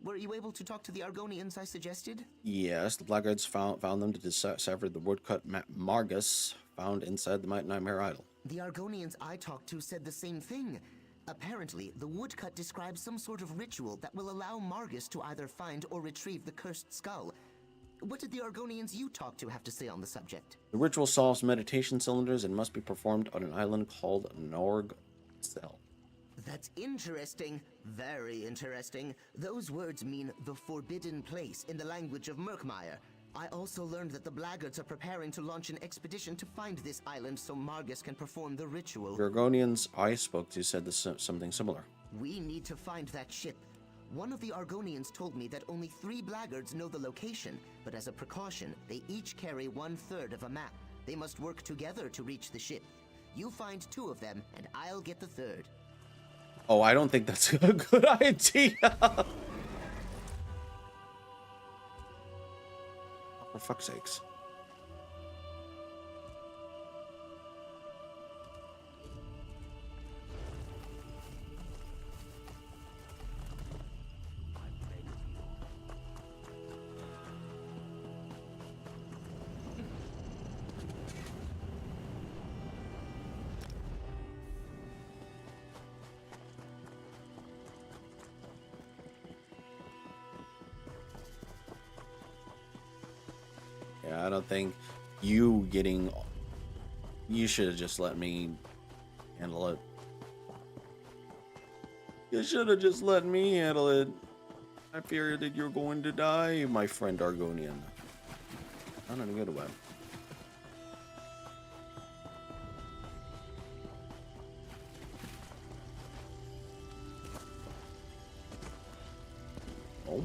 Were you able to talk to the Argonians I suggested? Yes, the blackguards found them to decipher the woodcut Margus found inside the Nightmare Idol. The Argonians I talked to said the same thing. Apparently, the woodcut describes some sort of ritual that will allow Margus to either find or retrieve the cursed skull. What did the Argonians you talked to have to say on the subject? The ritual solves meditation cylinders and must be performed on an island called Norgsel. That's interesting. Very interesting. Those words mean the forbidden place in the language of Mirkmire. I also learned that the blackguards are preparing to launch an expedition to find this island so Margus can perform the ritual. The Argonians I spoke to said something similar. We need to find that ship. One of the Argonians told me that only 3 blackguards know the location, but as a precaution, they each carry 1/3 of a map. They must work together to reach the ship. You find 2 of them, and I'll get the 3rd. Oh, I don't think that's a good idea. For fuck's sakes. I don't think you should have just let me handle it. You should have just let me handle it. I feared that you're going to die, my friend Argonian. Not in a good way. Oh.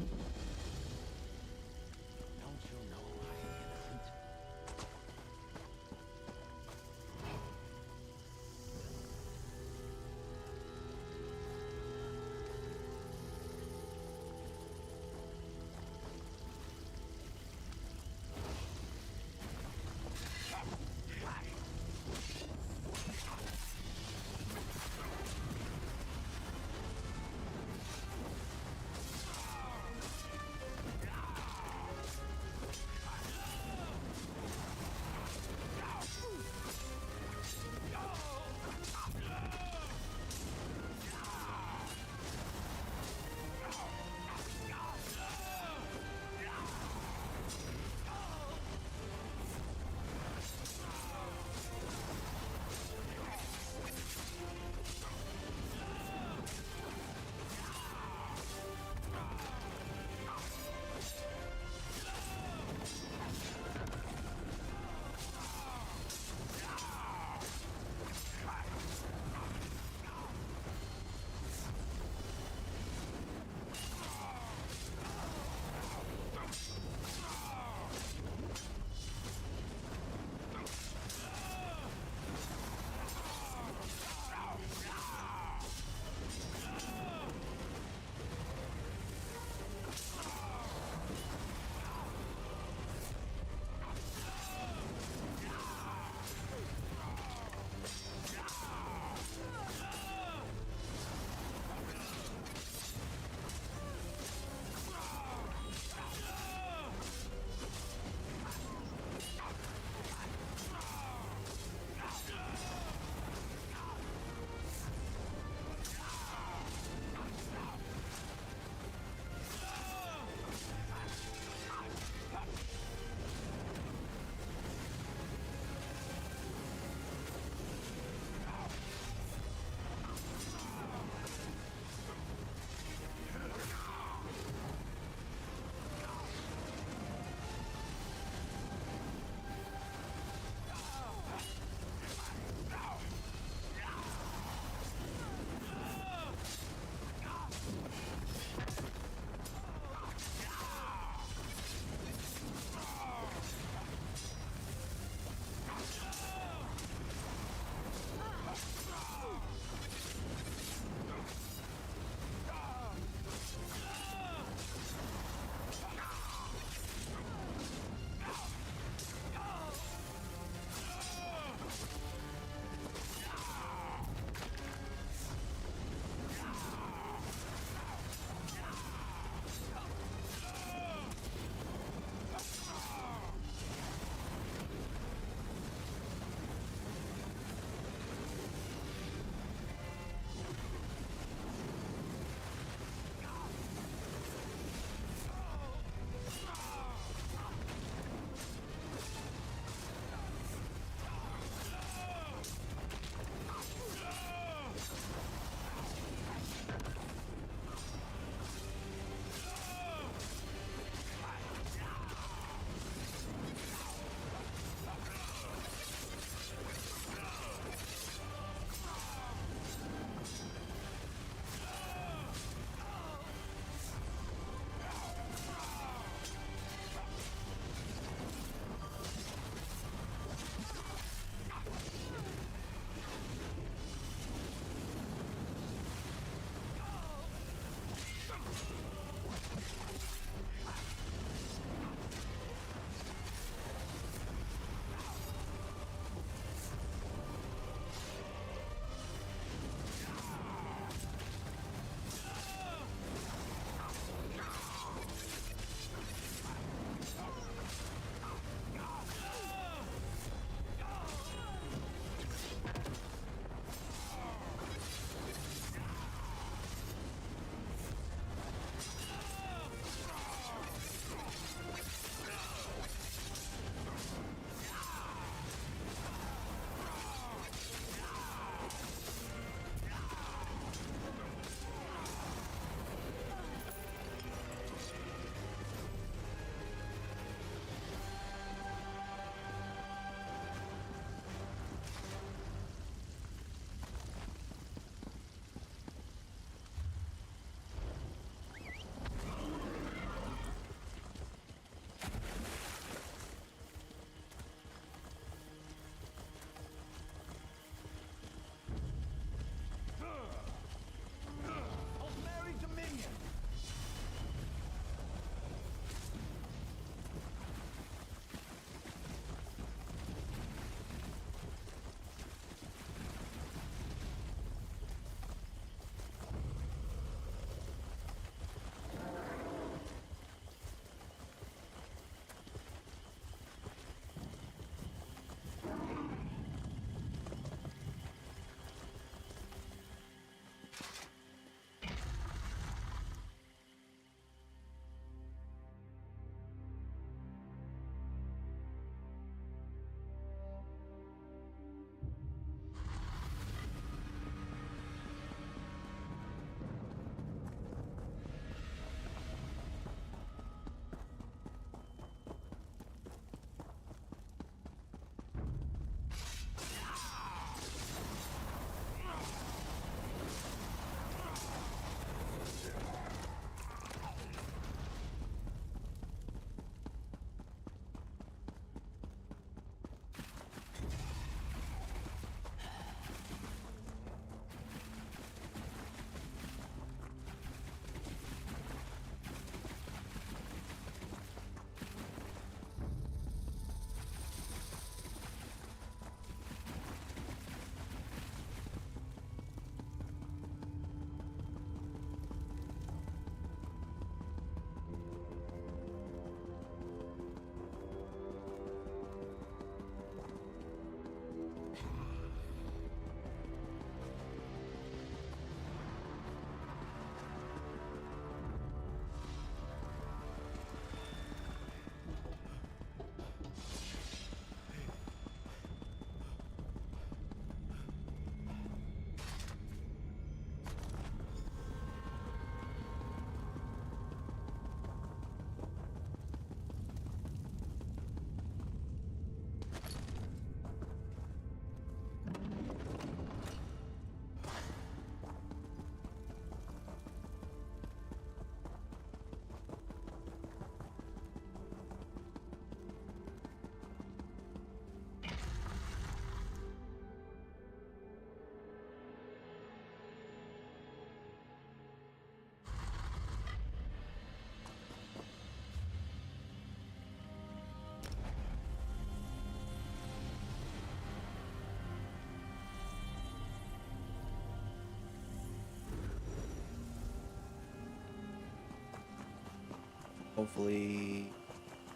Hopefully,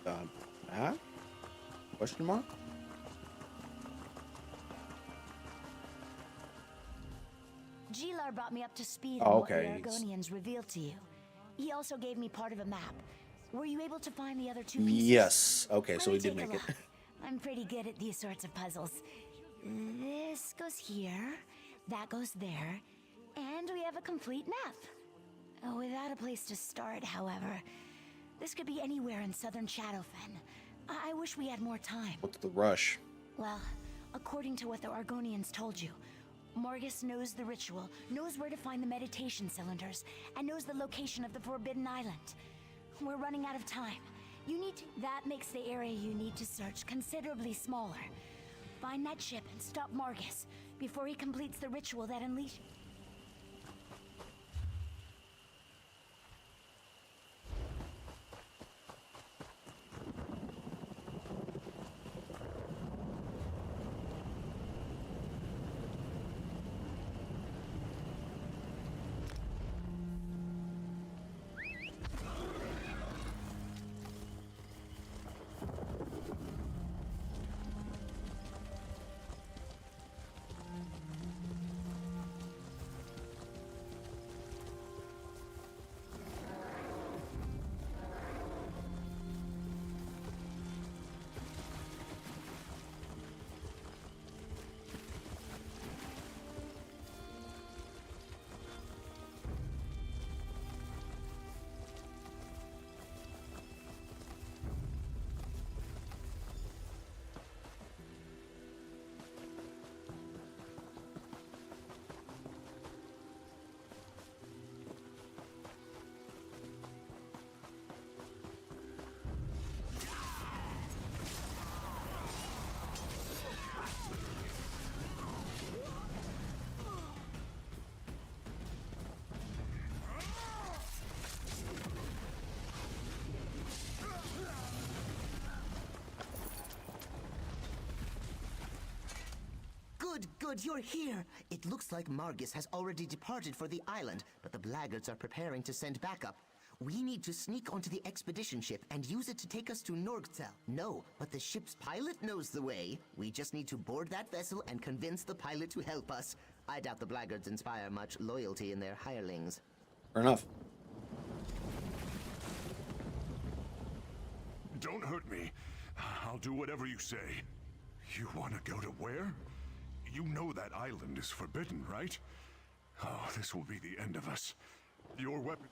map? Question mark? Gilar brought me up to speed Oh, on what the okay. Argonians revealed to you. He also gave me part of a map. Were you able to find the other two pieces? Yes. Okay, so Let we me did take a make it. look. I'm pretty good at these sorts of puzzles. This goes here, that goes there, and we have a complete map. Without a place to start, however, this could be anywhere in southern Shadowfen. I wish we had more time. What's the rush? Well, according to what the Argonians told you, Morgus knows the ritual, knows where to find the meditation cylinders, and knows the location of the Forbidden Island. We're running out of time. That makes the area you need to search considerably smaller. Find that ship and stop Morgus before he completes the ritual that unleashes. Good, you're here. It looks like Margus has already departed for the island, but the Blaggards are preparing to send backup. We need to sneak onto the expedition ship and use it to take us to Norgzel. No, but the ship's pilot knows the way. We just need to board that vessel and convince the pilot to help us. I doubt the Blaggards inspire much loyalty in their hirelings. Fair enough. Don't hurt me. I'll do whatever you say. You want to go to where? You know that island is forbidden, right? Oh, this will be the end of us. Your weapon...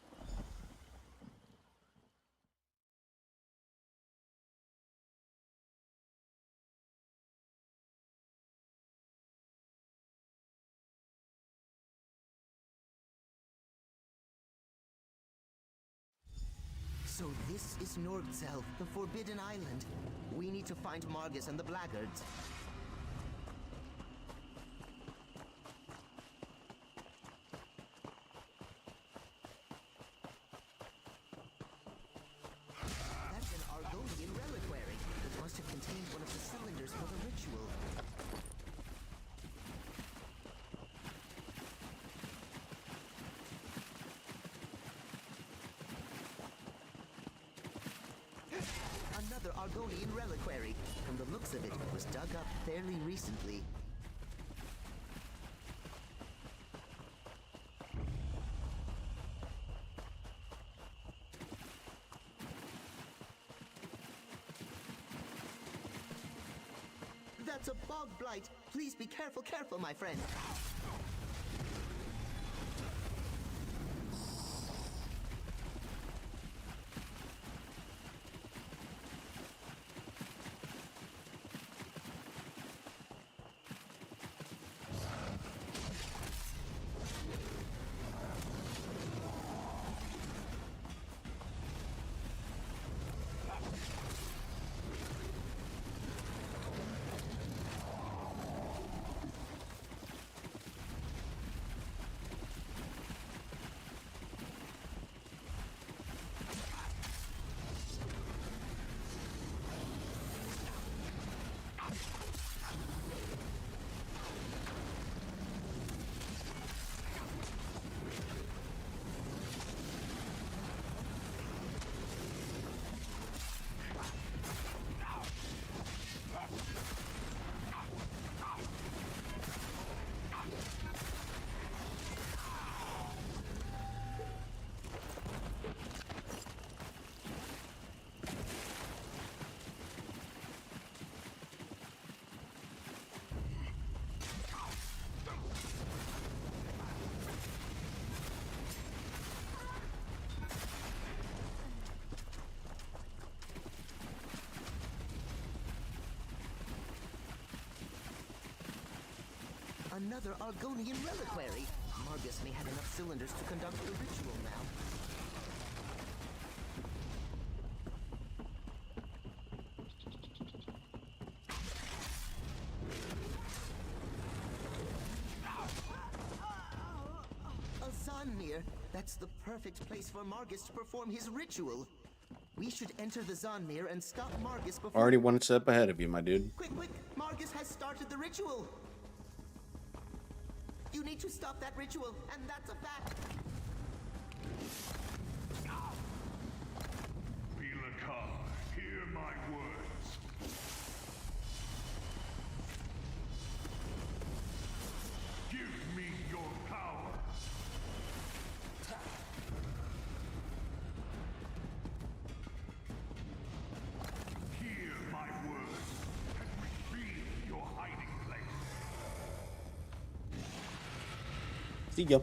So this is Norgzel, the Forbidden Island. We need to find Margus and the Blaggards. That's an Argonian reliquary. It must have contained one of the cylinders for the ritual. Another Argonian reliquary. From the looks of it, it was dug up fairly recently. That's a bog blight. Please be careful, my friend. another Argonian reliquary. Margus may have enough cylinders to conduct the ritual now. Zanmir. That's the perfect place for Margus to perform his ritual. We should enter the Zanmir and stop Margus before... Already one step ahead of you, my dude. Quick, quick! Margus has started the ritual! You need to stop that ritual, and that's a fact! Bilakar, hear my words. Give me your power. Hear my words, and reveal your hiding place. See ya.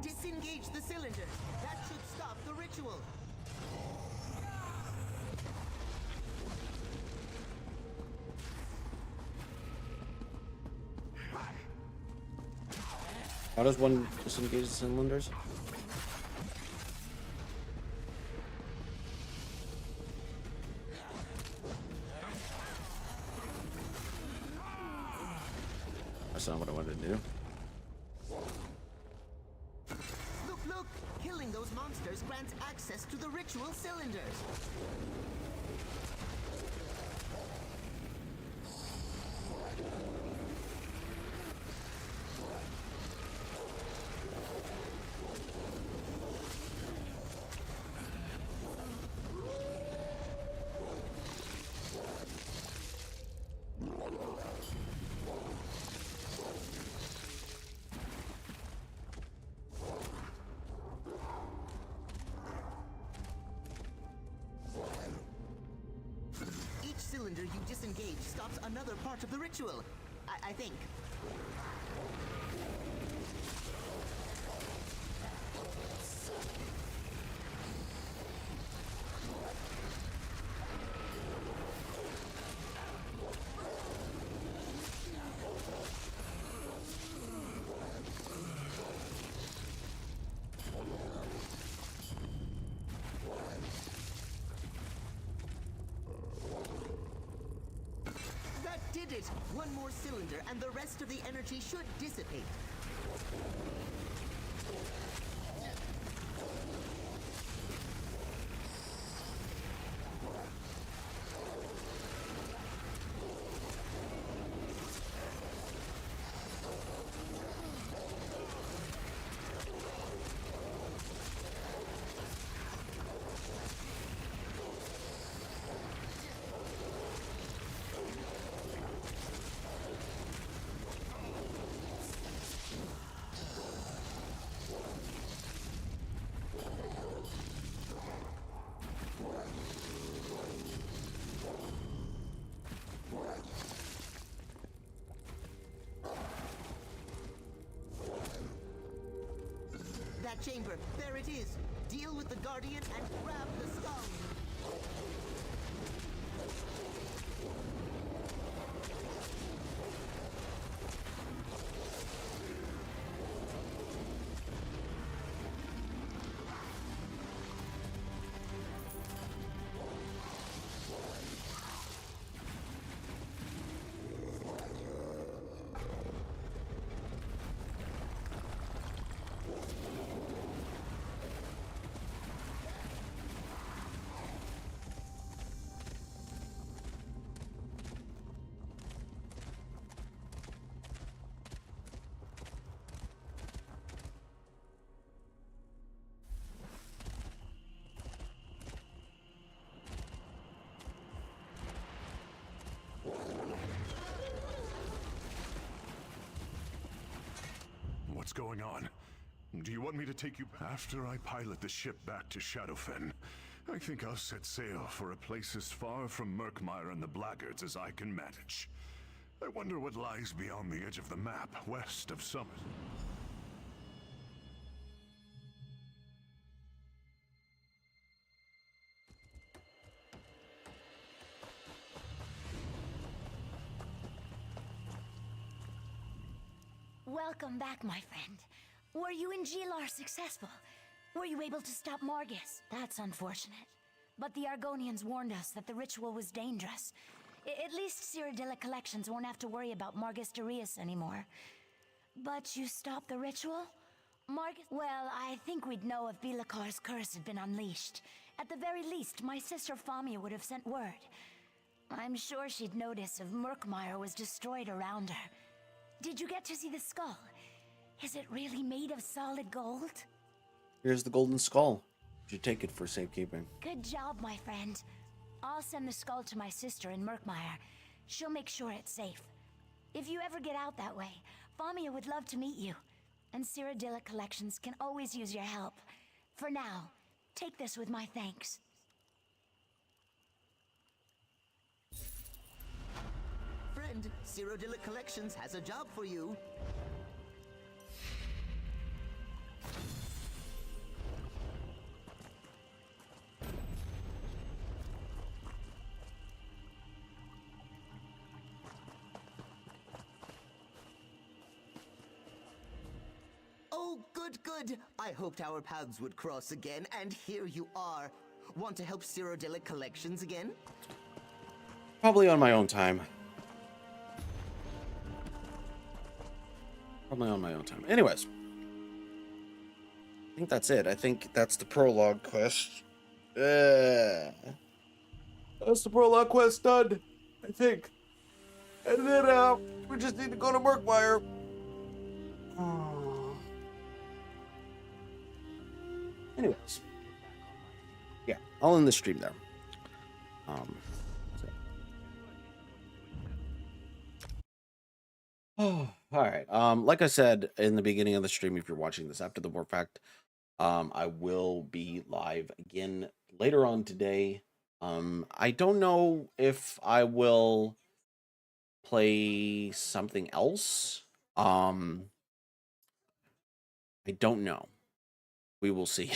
Disengage the cylinders! That should stop the ritual! How does one disengage the cylinders? That's not what I wanted to do. Look, look! Killing those monsters grants access to the ritual cylinders! Each cylinder you disengage stops another part of the ritual. I think. That did it! One more cylinder and the rest of the energy should dissipate. That chamber, there it is. Deal with the Guardian and grab the stone. What's going on? Do you want me to take you after I pilot the ship back to Shadowfen? I think I'll set sail for a place as far from Mirkmire and the Blackguards as I can manage. I wonder what lies beyond the edge of the map, west of Summit. Welcome back, my friend. Were you and Gilar successful? Were you able to stop Margus? That's unfortunate. But the Argonians warned us that the ritual was dangerous. At least Cyrodiilic Collections won't have to worry about Margus Darius anymore. But you stopped the ritual? Margus? Well, I think we'd know if Bilakar's curse had been unleashed. At the very least, my sister Famia would have sent word. I'm sure she'd notice if Mirkmire was destroyed around her. Did you get to see the skull? Is it really made of solid gold? Here's the golden skull. You should take it for safekeeping. Good job, my friend. I'll send the skull to my sister in Mirkmire. She'll make sure it's safe. If you ever get out that way, Famia would love to meet you. And Cyrodiilic Collections can always use your help. For now, take this with my thanks. Friend, Cyrodiilic Collections has a job for you. Oh, good. I hoped our paths would cross again, and here you are. Want to help Cyrodiilic Collections again? Probably on my own time. Anyways. I think that's it. I think that's the prologue quest. That's the prologue quest done, I think. And then, we just need to go to Mirkmire. Anyways. Yeah, I'll end the stream there. Oh, all right. Like I said in the beginning of the stream, if you're watching this after the war fact, I will be live again later on today. I don't know if I will play something else. I don't know. We will see.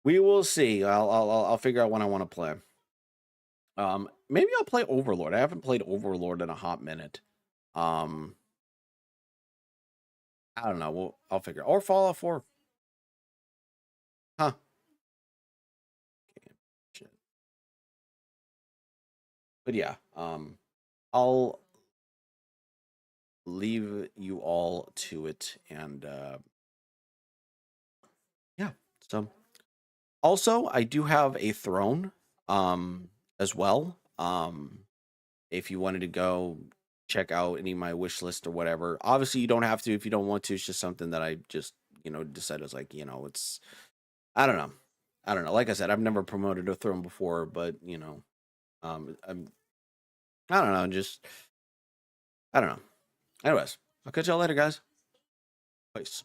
We will see. I'll figure out when I want to play. Maybe I'll play Overlord. I haven't played Overlord in a hot minute. I don't know. I'll figure. Or Fallout 4. Huh. Okay. Shit. But yeah, I'll leave you all to it, and yeah. So also, I do have a throne as well. If you wanted to go check out any of my wish list or whatever. Obviously, you don't have to if you don't want to. It's just something that I just, decided was like, it's, I don't know. Like I said, I've never promoted a throne before, but, I don't know. Just, I don't know. Anyways, I'll catch y'all later, guys. Peace.